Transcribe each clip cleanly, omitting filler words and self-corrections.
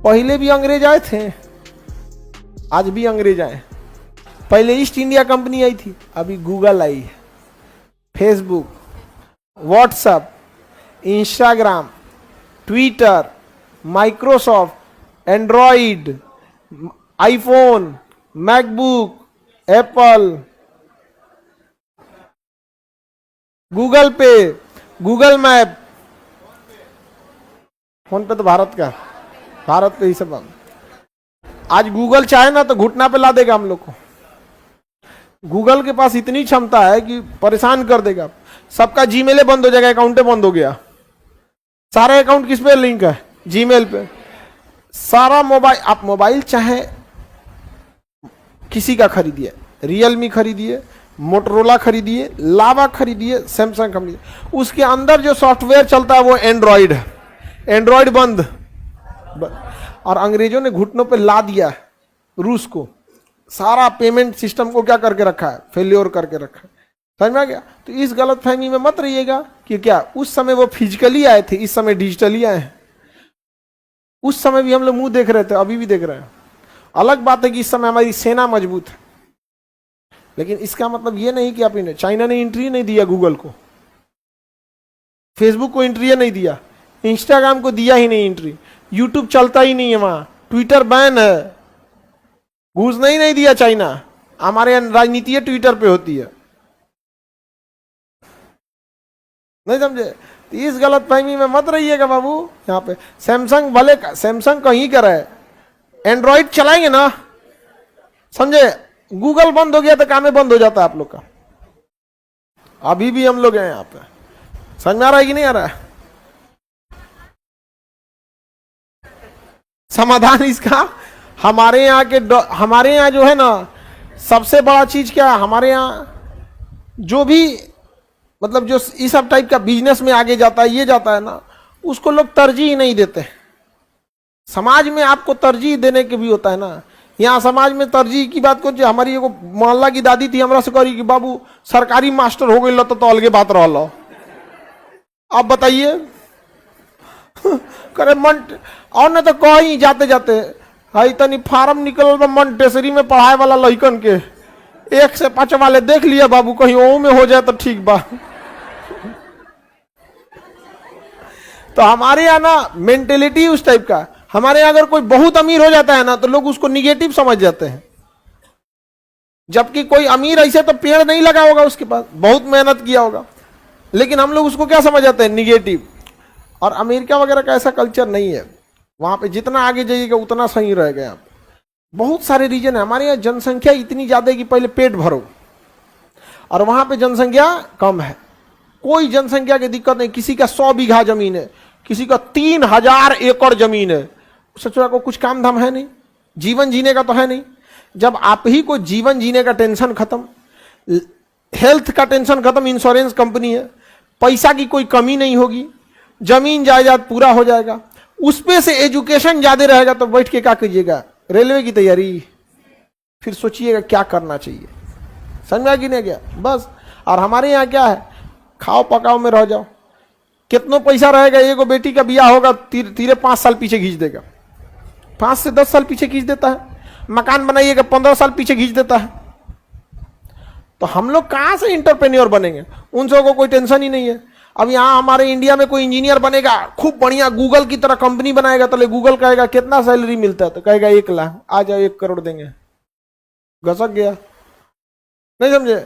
पहले भी अंग्रेज आए थे, आज भी अंग्रेज आए। पहले ईस्ट इंडिया कंपनी आई थी, अभी गूगल आई है, Facebook, WhatsApp, Instagram, Twitter, Microsoft, Android, iPhone, MacBook, Apple, Google पे, गूगल मैप, फोन पे तो भारत का, भारत पे ही सब। आज गूगल चाहे ना तो घुटना पे ला देगा हम लोग को। गूगल के पास इतनी क्षमता है कि परेशान कर देगा। सबका जीमेल बंद हो जाएगा, अकाउंटे बंद हो गया। सारे अकाउंट किस पे लिंक है? जीमेल पे। सारा मोबाइल, आप मोबाइल चाहे किसी का खरीदिए, रियलमी खरीदिए, मोटरोला खरीदिए, लावा खरीदिए, सैमसंग खरीदिए, उसके अंदर जो सॉफ्टवेयर चलता है वो एंड्रॉइड है। एंड्रॉइड बंद। और अंग्रेजों ने घुटनों पे ला दिया रूस को, सारा पेमेंट सिस्टम को क्या करके रखा है? फेल्योर करके रखा है। समझ में आ गया? तो इस गलत फहमी में मत रहिएगा कि क्या उस समय वो फिजिकली आए थे, इस समय डिजिटली आए हैं। उस समय भी हम लोग मुंह देख रहे थे, अभी भी देख रहे हैं। अलग बात है कि इस समय हमारी सेना मजबूत है, लेकिन इसका मतलब ये नहीं कि आप इन्हें, चाइना ने एंट्री नहीं दिया गूगल को, फेसबुक को एंट्री नहीं दिया, इंस्टाग्राम को दिया ही नहीं एंट्री, यूट्यूब चलता ही नहीं है वहां, ट्विटर बैन है, घूसना ही नहीं दिया चाइना। हमारे यहाँ राजनीति ट्विटर पे होती है, नहीं समझे? तो इस गलत फहमी में मत रहिएगा बाबू। यहाँ पे सैमसंग भले, सैमसंग कहीं का रहे, एंड्रॉइड चलाएंगे ना, समझे? गूगल बंद हो गया तो काम बंद हो जाता है आप लोग का। अभी भी हम लोग हैं यहाँ पे। समझ में आ रहा है कि नहीं आ रहा है? समाधान इसका हमारे यहाँ जो है ना, सबसे बड़ा चीज क्या है हमारे यहाँ? जो भी मतलब जो इस सब टाइप का बिजनेस में आगे जाता है, ये जाता है ना, उसको लोग तरजीह नहीं देते। समाज में आपको तरजीह देने के भी होता है ना। यहाँ समाज में तरजीह की बात को, हमारी एगो मोहल्ला की दादी थी, हमरा से करी कि बाबू सरकारी मास्टर हो गई तो अलगे बात रह लो। आप बताइए करे मन, और न तो कहीं जाते जाते हाई तनी फार्म निकल मन टेसरी में पढ़ाए वाला लड़कन के 1 से 5 वाले देख लिया बाबू, कहीं ओ में हो जाए तो ठीक बा। तो हमारे यहाँ ना मेंटेलिटी उस टाइप का। हमारे यहाँ अगर कोई बहुत अमीर हो जाता है ना तो लोग उसको निगेटिव समझ जाते हैं, जबकि कोई अमीर ऐसे तो पेड़ नहीं लगा होगा उसके पास, बहुत मेहनत किया होगा, लेकिन हम लोग उसको क्या समझ जाते हैं? निगेटिव। और अमेरिका वगैरह का ऐसा कल्चर नहीं है। वहां पे जितना आगे जाइएगा उतना सही रहेगा। यहाँ पे बहुत सारे रीजन है। हमारे यहाँ जनसंख्या इतनी ज्यादा है कि पहले पेट भरो, और वहां पे जनसंख्या कम है, कोई जनसंख्या की दिक्कत नहीं। किसी का 100 बीघा जमीन है, किसी का 3000 एकड़ जमीन है। सचुआ को कुछ काम धाम है नहीं, जीवन जीने का तो है नहीं। जब आप ही को जीवन जीने का टेंशन खत्म, हेल्थ का टेंशन खत्म, इंश्योरेंस कंपनी है, पैसा की कोई कमी नहीं होगी, जमीन जायदाद पूरा हो जाएगा, उसपे से एजुकेशन ज्यादा रहेगा, तो बैठ के क्या कीजिएगा? रेलवे की तैयारी, फिर सोचिएगा क्या करना चाहिए। समझ में आ कि नहीं गया? बस। और हमारे यहाँ क्या है? खाओ पकाओ में रह जाओ। कितनों पैसा रहेगा, एगो बेटी का बियाह होगा, तीरे 5 साल पीछे खींच देगा, 5 से 10 साल पीछे खींच देता है। मकान बनाइएगा 15 साल पीछे खींच देता है। तो हम लोग कहां से इंटरप्रेन्योर बनेंगे? उन सबको को कोई टेंशन ही नहीं है। अब यहाँ हमारे इंडिया में कोई इंजीनियर बनेगा, खूब बढ़िया गूगल की तरह कंपनी बनाएगा, तो गूगल कहेगा कितना सैलरी मिलता है? तो कहेगा 1 लाख, आ जाओ 1 करोड़ देंगे। घसक गया, नहीं समझे?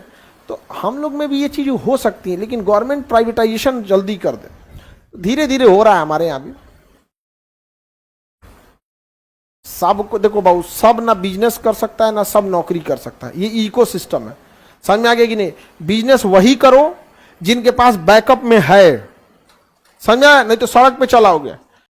तो हम लोग में भी ये चीज हो सकती है, लेकिन गवर्नमेंट प्राइवेटाइजेशन जल्दी कर दे। धीरे धीरे हो रहा है हमारे यहाँ भी। सबको देखो बाबू, सब ना बिजनेस कर सकता है, ना सब नौकरी कर सकता है। ये इकोसिस्टम है। समझ में आ गया कि नहीं? बिजनेस वही करो जिनके पास बैकअप में है, समझा? नहीं तो सड़क पे चलाओगे।